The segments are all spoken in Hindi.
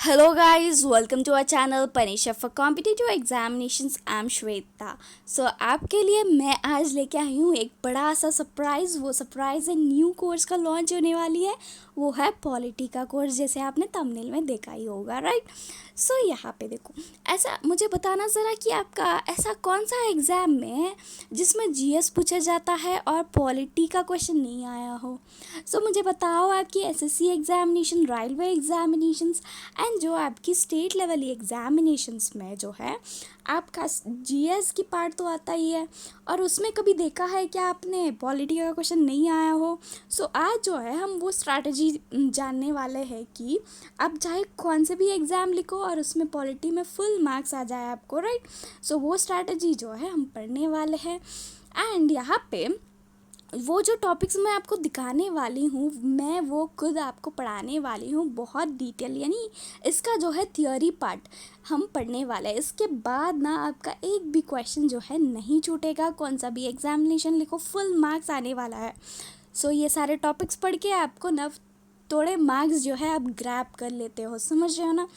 Hello guys, welcome to our channel Panisha for Competitive Examinations. I'm Shweta. आपके लिए मैं आज लेके आई हूँ एक बड़ा सा सरप्राइज़. वो सरप्राइज़ है न्यू कोर्स का लॉन्च होने वाली है. वो है पॉलिटी का कोर्स, जैसे आपने थंबनेल में देखा ही होगा, राइट. यहाँ पे देखो, ऐसा मुझे बताना ज़रा कि आपका ऐसा कौन सा एग्ज़ाम में है जिसमें जीएस पूछा जाता है और पॉलिटी का क्वेश्चन नहीं आया हो. मुझे बताओ, आपकी SSC examination, railway examinations and जो आपकी स्टेट लेवल एग्जामिनेशंस में जो है आपका जीएस की पार्ट तो आता ही है, और उसमें कभी देखा है क्या आपने पॉलिटी का क्वेश्चन नहीं आया हो. आज जो है हम वो स्ट्रैटेजी जानने वाले हैं कि आप चाहे कौन से भी एग्ज़ाम लिखो और उसमें पॉलिटी में फुल मार्क्स आ जाए आपको, राइट. वो स्ट्रैटेजी जो है हम पढ़ने वाले हैं. एंड यहाँ पे वो जो टॉपिक्स मैं आपको दिखाने वाली हूँ, मैं वो खुद आपको पढ़ाने वाली हूँ बहुत डिटेल, यानी इसका जो है थियोरी पार्ट हम पढ़ने वाले हैं. इसके बाद ना आपका एक भी क्वेश्चन जो है नहीं छूटेगा. कौन सा भी एग्जामिनेशन लिखो, फुल मार्क्स आने वाला है. ये सारे टॉपिक्स पढ़ के आपको ना थोड़े मार्क्स जो है आप ग्रैब कर लेते हो, समझ रहे हो ना.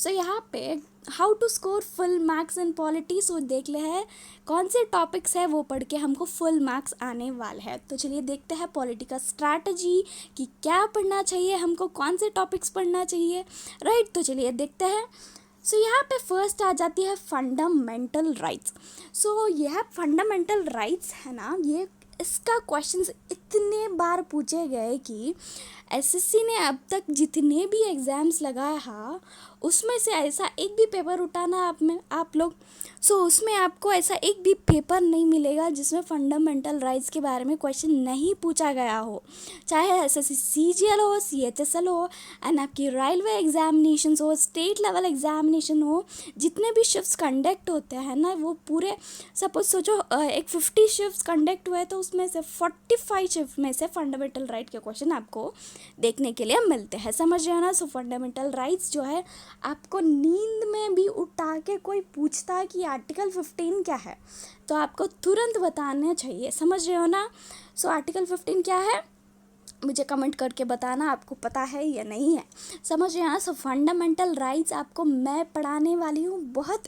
यहाँ पे how to score full marks in polity. देख ले है कौन से टॉपिक्स है वो पढ़ के हमको फुल मार्क्स आने वाले हैं. चलिए देखते हैं पॉलिटी का स्ट्रैटेजी कि क्या पढ़ना चाहिए हमको, कौन से टॉपिक्स पढ़ना चाहिए, राइट. चलिए देखते हैं. यहाँ पे फर्स्ट आ जाती है फंडामेंटल राइट्स. यह फंडामेंटल राइट्स है ना, ये इसका क्वेश्चंस इतने बार पूछे गए कि एसएससी ने अब तक जितने भी एग्ज़ाम्स लगाया है उसमें से ऐसा एक भी पेपर उठाना आप लोग, उसमें आपको ऐसा एक भी पेपर नहीं मिलेगा जिसमें फंडामेंटल राइट्स के बारे में क्वेश्चन नहीं पूछा गया हो. चाहे एसएससी सीजीएल हो, सीएचएसएल हो, एंड आपकी रेलवे एग्जामिनेशन हो, स्टेट लेवल एग्जामिनेशन हो, जितने भी शिफ्ट्स कंडक्ट होते हैं ना, वो पूरे सपोज सोचो एक 50 शिफ्ट्स कंडक्ट हुए तो उसमें से 45 शिफ्ट में से फंडामेंटल राइट के क्वेश्चन आपको देखने के लिए मिलते हैं, समझ रहे हो ना. फंडामेंटल राइट्स जो है आपको नींद में भी उठा के कोई पूछता कि आर्टिकल 15 क्या है तो आपको तुरंत बताना चाहिए, समझ रहे हो ना. आर्टिकल 15 क्या है मुझे कमेंट करके बताना आपको पता है या नहीं है, समझ रहे हैं. फंडामेंटल राइट्स आपको मैं पढ़ाने वाली हूँ. बहुत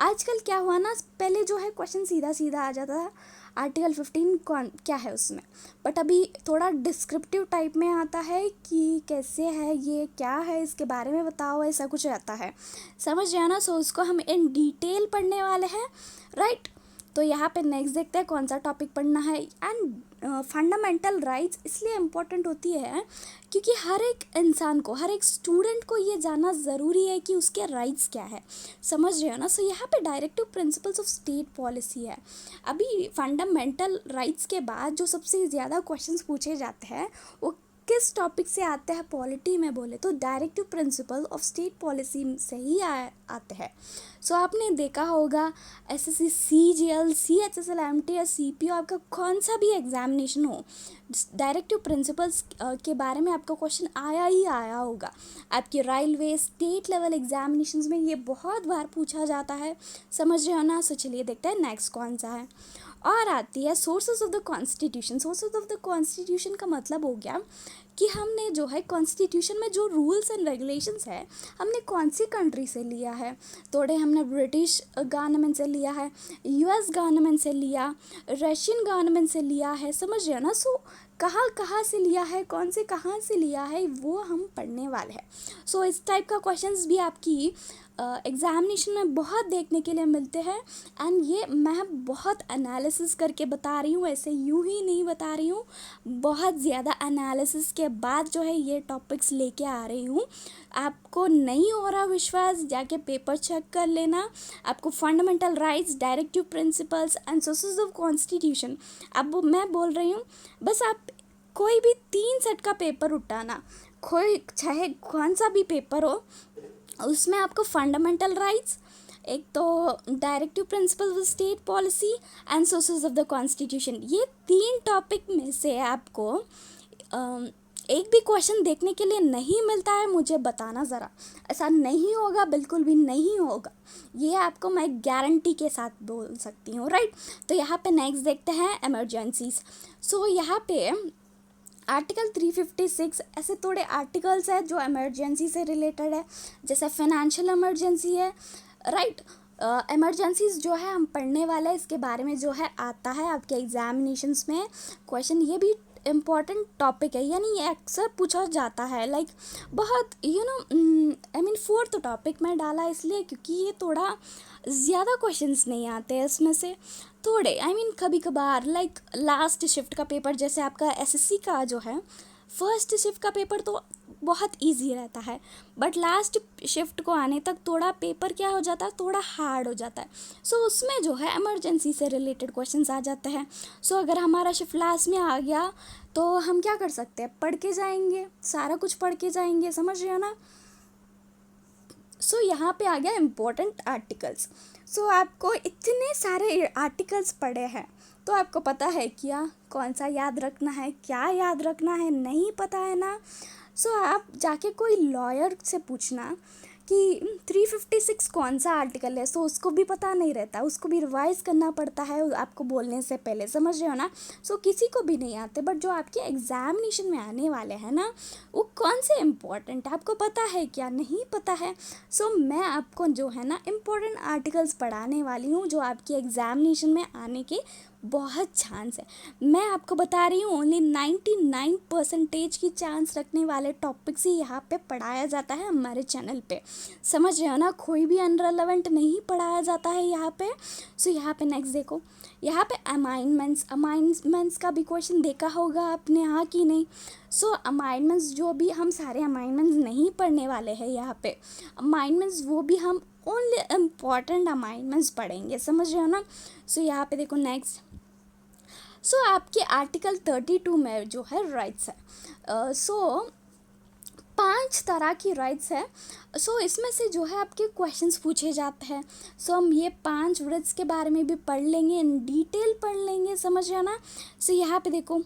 आजकल क्या हुआ ना, पहले जो है क्वेश्चन सीधा सीधा आ जाता था आर्टिकल 15 कौन क्या है उसमें, बट अभी थोड़ा डिस्क्रिप्टिव टाइप में आता है कि कैसे है, ये क्या है, इसके बारे में बताओ, ऐसा कुछ आता है, समझ रहे हैं ना. उसको हम इन डिटेल पढ़ने वाले हैं, राइट. यहाँ पे नेक्स्ट देखते हैं कौन सा टॉपिक पढ़ना है. एंड फंडामेंटल राइट्स इसलिए इम्पोर्टेंट होती है क्योंकि हर एक इंसान को, हर एक स्टूडेंट को ये जानना ज़रूरी है कि उसके राइट्स क्या है, समझ रहे हो ना. यहाँ पे directive principles of state policy है. अभी फंडामेंटल राइट्स के बाद जो सबसे ज़्यादा क्वेश्चंस पूछे जाते हैं वो किस टॉपिक से आते हैं पॉलिटी में, बोले तो directive principle of state policy से ही आते हैं. आपने देखा होगा SSC CGL, CHSL, MTS, CPO, आपका कौन सा भी एग्जामिनेशन हो, डायरेक्टिव प्रिंसिपल्स के बारे में आपका क्वेश्चन आया ही आया होगा. आपकी रेलवे स्टेट लेवल एग्जामिनेशंस में ये बहुत बार पूछा जाता है, समझ रहे हो ना. चलिए देखते हैं नेक्स्ट कौन सा है. और आती है sources of the constitution. Sources of the constitution का मतलब हो गया कि हमने जो है कॉन्स्टिट्यूशन में जो रूल्स एंड रेगुलेशंस है हमने कौन सी कंट्री से लिया है. थोड़े हमने ब्रिटिश गवर्नमेंट से लिया है, यूएस गवर्नमेंट से लिया, रशियन गवर्नमेंट से लिया है, समझ रहे हो ना. कहाँ कहाँ से लिया है, कौन से कहाँ से लिया है, वो हम पढ़ने वाले हैं. इस टाइप का क्वेश्चंस भी आपकी एग्जामिनेशन में बहुत देखने के लिए मिलते हैं. एंड ये मैं बहुत एनालिसिस करके बता रही हूँ, ऐसे यूं ही नहीं बता रही हूँ, बहुत ज़्यादा एनालिसिस के बाद जो है ये टॉपिक्स लेके आ रही हूँ. आपको नहीं हो रहा विश्वास, जाके पेपर चेक कर लेना. आपको fundamental rights, directive principles and sources of constitution, अब मैं बोल रही हूँ, बस आप कोई भी 3 सेट का पेपर उठाना, कोई चाहे कौन सा भी पेपर हो, उसमें आपको फंडामेंटल राइट्स, एक तो directive principle of state policy and sources of the constitution, ये 3 टॉपिक में से आपको एक भी क्वेश्चन देखने के लिए नहीं मिलता है, मुझे बताना ज़रा. ऐसा नहीं होगा, बिल्कुल भी नहीं होगा, ये आपको मैं गारंटी के साथ बोल सकती हूँ, राइट. यहाँ पे नेक्स्ट देखते हैं इमरजेंसीज. यहाँ पे आर्टिकल 356 ऐसे थोड़े आर्टिकल्स हैं जो इमरजेंसी से रिलेटेड है, जैसे फाइनेंशियल इमरजेंसी है, राइट। इमरजेंसीज जो है हम पढ़ने वाले हैं, इसके बारे में जो है आता है आपके एग्जामिनेशंस में क्वेश्चन। ये भी इम्पॉर्टेंट टॉपिक है, यानी ये अक्सर पूछा जाता है, लाइक बहुत आई मीन फोर्थ टॉपिक में डाला इसलिए क्योंकि ये थोड़ा ज़्यादा क्वेश्चंस नहीं आते हैं इसमें से, थोड़े आई मीन कभी कभार, लाइक लास्ट शिफ्ट का पेपर, जैसे आपका एसएससी का जो है फर्स्ट शिफ्ट का पेपर तो बहुत इजी रहता है, बट लास्ट शिफ्ट को आने तक थोड़ा पेपर क्या हो जाता है, थोड़ा हार्ड हो जाता है। सो उसमें जो है इमरजेंसी से रिलेटेड क्वेश्चंस आ जाते हैं। सो अगर हमारा शिफ्ट लास्ट में आ गया तो हम क्या कर सकते हैं, पढ़ के जाएंगे, सारा कुछ पढ़ के जाएंगे, समझ रहे हो ना। सो यहाँ पे आ गया इम्पोर्टेंट आर्टिकल्स। सो आपको इतने सारे आर्टिकल्स पढ़े हैं तो आपको पता है क्या कौन सा याद रखना है, क्या याद रखना है, नहीं पता है ना। सो आप जाके कोई लॉयर से पूछना कि 356 कौन सा आर्टिकल है, सो उसको भी पता नहीं रहता, उसको भी रिवाइज करना पड़ता है आपको बोलने से पहले, समझ रहे हो ना। सो किसी को भी नहीं आते, बट जो आपके एग्जामिनेशन में आने वाले हैं ना वो कौन से इम्पोर्टेंट आपको पता है क्या, नहीं पता है। सो मैं आपको जो है ना इम्पोर्टेंट आर्टिकल्स पढ़ाने वाली हूँ जो आपके एग्जामिनेशन में आने के बहुत चांस है। मैं आपको बता रही हूँ ओनली 99% की चांस रखने वाले टॉपिक्स ही यहाँ पे पढ़ाया जाता है हमारे चैनल पे, समझ रहे हो ना। कोई भी अनरेलेवेंट नहीं पढ़ाया जाता है यहाँ पे। सो यहाँ पे नेक्स्ट देखो, यहाँ पे अमाइनमेंट्स का भी क्वेश्चन देखा होगा आपने, हाँ कि नहीं। सो अमाइनमेंट्स जो भी हम सारे अमाइनमेंट्स नहीं पढ़ने वाले हैं यहाँ पे, अमाइनमेंट्स वो भी हम ओनली इम्पॉर्टेंट अमाइनमेंट्स पढ़ेंगे, समझ रहे हो ना। सो यहाँ पे देखो नेक्स्ट, सो आपके आर्टिकल 32 में जो है राइट्स है, सो 5 तरह की राइट्स है। सो इसमें से जो है आपके क्वेश्चंस पूछे जाते हैं। सो हम ये 5 राइट्स के बारे में भी पढ़ लेंगे, इन डिटेल पढ़ लेंगे, समझ रहे हो ना। सो यहाँ पे देखो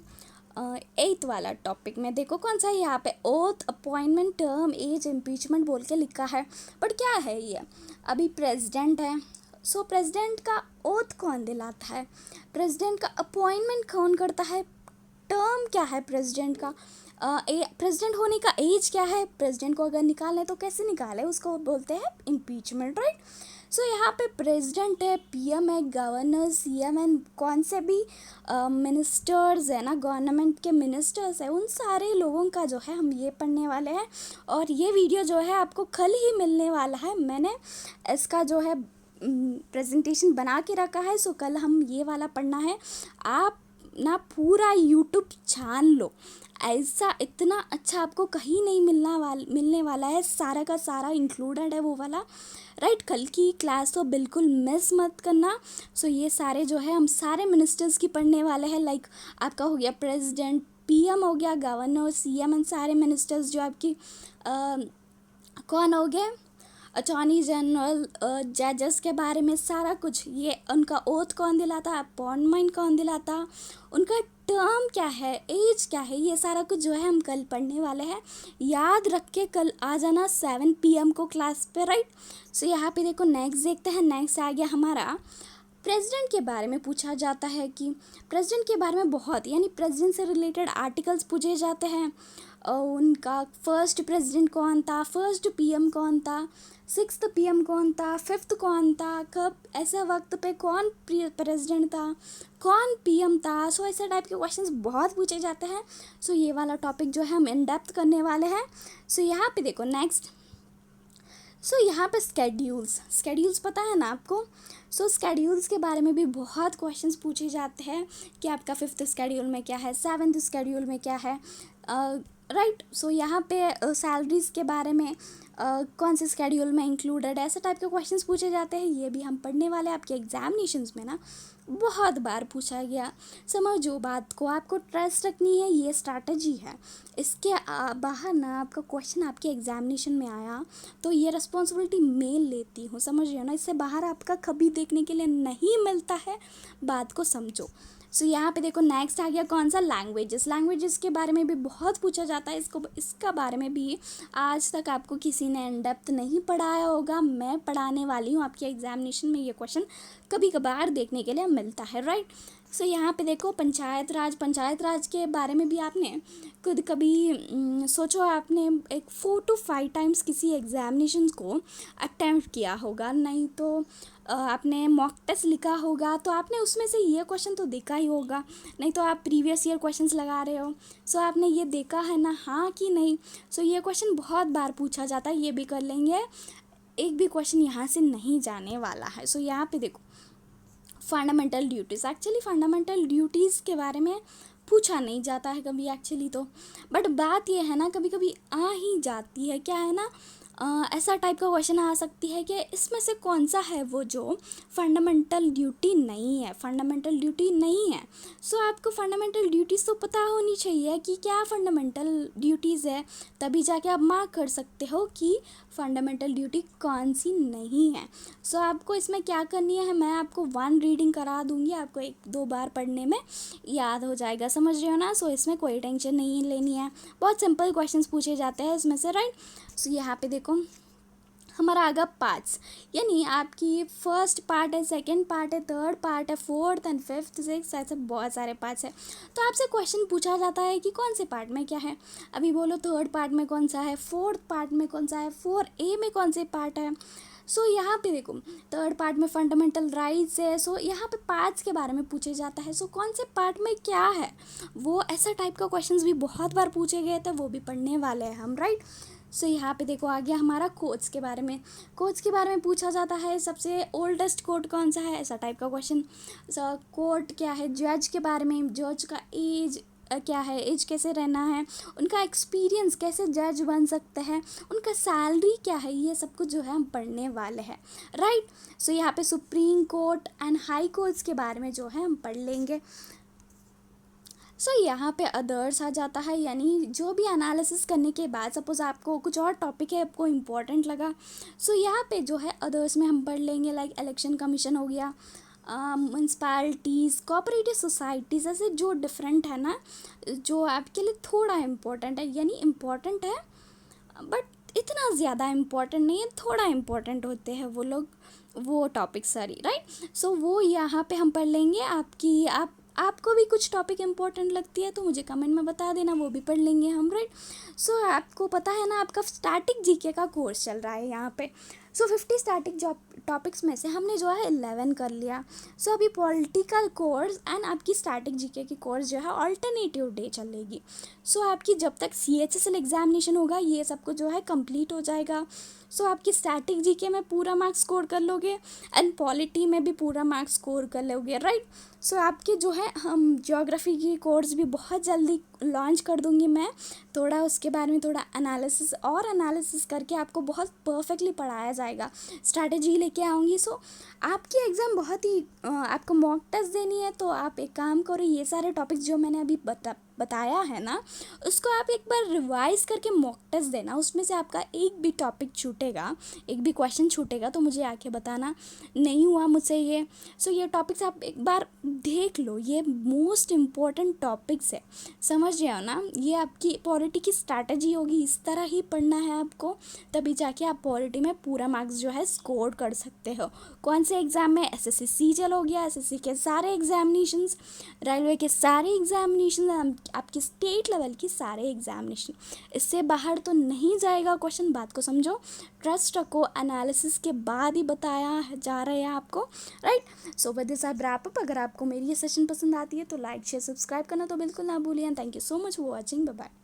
8th वाला टॉपिक में देखो कौन सा है, यहाँ पे oath, appointment, term, age, impeachment बोल के लिखा है, बट क्या है ये, अभी प्रेसिडेंट है। सो प्रेसिडेंट का ओथ कौन दिलाता है, प्रेसिडेंट का अपॉइंटमेंट कौन करता है, टर्म क्या है प्रेसिडेंट का, प्रेसिडेंट होने का एज क्या है, प्रेसिडेंट को अगर निकालें तो कैसे निकालें, उसको बोलते हैं इम्पीचमेंट, राइट। सो यहाँ पे प्रेसिडेंट है, पीएम है, गवर्नर, सीएम है, कौन से भी मिनिस्टर्स है ना, गवर्नमेंट के मिनिस्टर्स है, उन सारे लोगों का जो है हम ये पढ़ने वाले हैं। और ये वीडियो जो है आपको कल ही मिलने वाला है, मैंने इसका जो है प्रेजेंटेशन बना के रखा है। सो कल हम ये वाला पढ़ना है। आप ना पूरा यूट्यूब छान लो, ऐसा इतना अच्छा आपको कहीं नहीं मिलने वाला है, सारा का सारा इंक्लूडेड है वो वाला, राइट। कल की क्लास तो बिल्कुल मिस मत करना। सो ये सारे जो है हम सारे मिनिस्टर्स की पढ़ने वाले हैं, लाइक आपका हो गया प्रेसिडेंट, पीएम हो गया, गवर्नर, सीएम एंड सारे मिनिस्टर्स जो आपकी कौन हो गए, अटॉर्नी जनरल, जजेस के बारे में सारा कुछ, ये उनका ओथ कौन दिलाता, अपॉइंटमेंट कौन दिलाता, उनका टर्म क्या है, एज क्या है, ये सारा कुछ जो है हम कल पढ़ने वाले हैं। याद रख के कल आ जाना 7 PM को क्लास पे, राइट। सो यहाँ पे देखो नेक्स्ट देखते हैं, नेक्स्ट आ गया हमारा प्रेसिडेंट के बारे में पूछा जाता है कि प्रेसिडेंट के बारे में बहुत, यानी प्रेसिडेंट से रिलेटेड आर्टिकल्स पूछे जाते हैं। उनका फर्स्ट प्रेसिडेंट कौन था, फर्स्ट पीएम कौन था, 6th PM कौन था, 5th कौन था, कब ऐसे वक्त पे कौन प्रेसिडेंट था, कौन पीएम था। सो ऐसे टाइप के क्वेश्चंस बहुत पूछे जाते हैं। सो ये वाला टॉपिक जो है हम इन डेप्थ करने वाले हैं। सो यहाँ पे देखो नेक्स्ट, सो यहाँ पे स्केड्यूल्स पता है ना आपको। सो स्केड्यूल्स के बारे में भी बहुत क्वेश्चंस पूछे जाते हैं कि आपका 5th स्केड्यूल में क्या है, 7th स्केड्यूल में क्या है, राइट। सो यहाँ पे सैलरीज़ के बारे में कौन से स्केड्यूल में इंक्लूडेड है, ऐसे टाइप के क्वेश्चंस पूछे जाते हैं। ये भी हम पढ़ने वाले हैं, आपके एग्जामिनेशंस में ना बहुत बार पूछा गया। समझो बात को, आपको ट्रस्ट रखनी है, ये स्ट्रैटेजी है। इसके बाहर ना आपका क्वेश्चन आपके एग्जामिनेशन में आया तो ये रिस्पॉन्सिबिलिटी मैं लेती हूँ, समझ रहे हो ना। इससे बाहर आपका कभी देखने के लिए नहीं मिलता है, बात को समझो। सो यहाँ पे देखो नेक्स्ट आ गया कौन सा, लैंग्वेजेस के बारे में भी बहुत पूछा जाता है। इसका बारे में भी आज तक आपको किसी ने इन डेप्थ नहीं पढ़ाया होगा, मैं पढ़ाने वाली हूँ। आपके एग्जामिनेशन में ये क्वेश्चन कभी कभार देखने के लिए मिलता है, राइट। सो यहाँ पे देखो पंचायत राज के बारे में भी आपने खुद कभी सोचो, आपने एक 4 to 5 टाइम्स किसी एग्जामिनेशन को अटेम्प्ट किया होगा, नहीं तो आपने मॉक टेस्ट लिखा होगा, तो आपने उसमें से ये क्वेश्चन तो देखा ही होगा, नहीं तो आप प्रीवियस ईयर क्वेश्चंस लगा रहे हो। सो आपने ये देखा है ना, हाँ कि नहीं। सो ये क्वेश्चन बहुत बार पूछा जाता है, ये भी कर लेंगे, एक भी क्वेश्चन यहाँ से नहीं जाने वाला है। सो यहाँ पे देखो fundamental duties, actually fundamental duties के बारे में पूछा नहीं जाता है कभी एक्चुअली तो, बट बात ये है ना कभी कभी आ ही जाती है, क्या है ना, ऐसा टाइप का क्वेश्चन आ सकती है कि इसमें से कौन सा है वो जो फंडामेंटल ड्यूटी नहीं है, फंडामेंटल ड्यूटी नहीं है। सो आपको फंडामेंटल ड्यूटीज़ तो पता होनी चाहिए कि क्या फंडामेंटल ड्यूटीज़ है, तभी जाके आप मार्क कर सकते हो कि फंडामेंटल ड्यूटी कौन सी नहीं है। सो आपको इसमें क्या करनी है, मैं आपको 1 रीडिंग करा दूंगी, आपको 1-2 बार पढ़ने में याद हो जाएगा, समझ रहे हो ना। सो इसमें कोई टेंशन नहीं लेनी है, बहुत सिंपल क्वेश्चंस पूछे जाते हैं इसमें से, राइट। सो यहाँ पे देखो हमारा आगा पार्ट्स, यानी आपकी फर्स्ट पार्ट है, सेकंड पार्ट है, थर्ड पार्ट है, फोर्थ एंड फिफ्थ सिक्स, ऐसे बहुत सारे पार्ट्स हैं। तो आपसे क्वेश्चन पूछा जाता है कि कौन से पार्ट में क्या है, अभी बोलो थर्ड पार्ट में कौन सा है, फोर्थ पार्ट में कौन सा है, 4A में कौन से पार्ट है। सो यहाँ पे देखो थर्ड पार्ट में फंडामेंटल राइट्स है। सो यहाँ पे पार्ट्स के बारे में पूछे जाता है, सो कौन से पार्ट में क्या है वो, ऐसा टाइप का क्वेश्चंस भी बहुत बार पूछे गए थे, वो भी पढ़ने वाले हैं हम, राइट। सो यहाँ पे देखो आ गया हमारा कोर्ट्स के बारे में, कोर्ट्स के बारे में पूछा जाता है, सबसे ओल्डेस्ट कोर्ट कौन सा है, ऐसा टाइप का क्वेश्चन। कोर्ट क्या है, जज के बारे में, जज का एज क्या है, एज कैसे रहना है, उनका एक्सपीरियंस कैसे जज बन सकते हैं, उनका सैलरी क्या है, ये सब कुछ जो है हम पढ़ने वाले हैं, राइट। सो यहाँ पे supreme court and high courts के बारे में जो है हम पढ़ लेंगे। सो यहाँ पे अदर्स आ जाता है, यानी जो भी एनालिसिस करने के बाद सपोज आपको कुछ और टॉपिक है आपको इम्पोर्टेंट लगा, सो यहाँ पे जो है अदर्स में हम पढ़ लेंगे, लाइक इलेक्शन कमीशन हो गया, म्यूनसिपैलिटीज़, कोऑपरेटिव सोसाइटीज़, ऐसे जो डिफरेंट है ना, जो आपके लिए थोड़ा इम्पोर्टेंट है, यानी इम्पोर्टेंट है बट इतना ज़्यादा इम्पोर्टेंट नहीं है, थोड़ा इम्पोर्टेंट होते हैं वो लोग, वो टॉपिक सारी, राइट। सो वो यहाँ पे हम पढ़ लेंगे। आपको भी कुछ टॉपिक इम्पोर्टेंट लगती है तो मुझे कमेंट में बता देना, वो भी पढ़ लेंगे हम, राइट। सो आपको पता है ना आपका स्टैटिक जीके का कोर्स चल रहा है यहाँ पे। सो 50 स्टैटिक जॉब टॉपिक्स में से हमने जो है 11 कर लिया। सो अभी पॉलिटिकल कोर्स एंड आपकी स्टैटिक जीके की कोर्स जो है अल्टरनेटिव डे चलेगी। सो आपकी जब तक CHSL एग्जामिनेशन होगा ये सब कुछ जो है कंप्लीट हो जाएगा। सो आपकी स्टैटिक जीके में पूरा मार्क्स स्कोर कर लोगे एंड पॉलिटी में भी पूरा मार्क्स स्कोर कर लोगे, राइट। सो आपके जो है हम ज्योग्राफी की कोर्स भी बहुत जल्दी लॉन्च कर दूंगी मैं, थोड़ा उसके बारे में थोड़ा एनालिसिस करके आपको बहुत परफेक्टली पढ़ाया जाएगा, स्ट्रैटेजी लेके आऊँगी। सो आपकी एग्ज़ाम बहुत ही आपको मॉक टेस्ट देनी है, तो आप एक काम करो, ये सारे टॉपिक्स जो मैंने अभी बताया है ना, उसको आप एक बार रिवाइज करके मॉक टेस्ट देना, उसमें से आपका एक भी टॉपिक छूटेगा, एक भी क्वेश्चन छूटेगा तो मुझे आके बताना नहीं हुआ मुझसे ये। सो ये टॉपिक्स आप एक बार देख लो, ये मोस्ट इम्पॉर्टेंट टॉपिक्स है, समझ रहे हो ना। ये आपकी पॉलिटी की स्ट्रैटेजी होगी, इस तरह ही पढ़ना है आपको, तभी जाके आप पॉलिटी में पूरा मार्क्स जो है स्कोर कर सकते हो। कौन से एग्ज़ाम में, SSC CGL हो गया, SSC के सारे एग्जामिनेशंस, रेलवे के सारे एग्जामिनेशन, आपकी स्टेट लेवल की सारे एग्जामिनेशन, इससे बाहर तो नहीं जाएगा क्वेश्चन, बात को समझो, ट्रस्ट रखो, एनालिसिस के बाद ही बताया जा रहा है आपको, right. So with this I wrap up. अगर आपको मेरी ये सेशन पसंद आती है तो लाइक शेयर सब्सक्राइब करना तो बिल्कुल ना भूलिए। Thank you so much for watching, bye bye.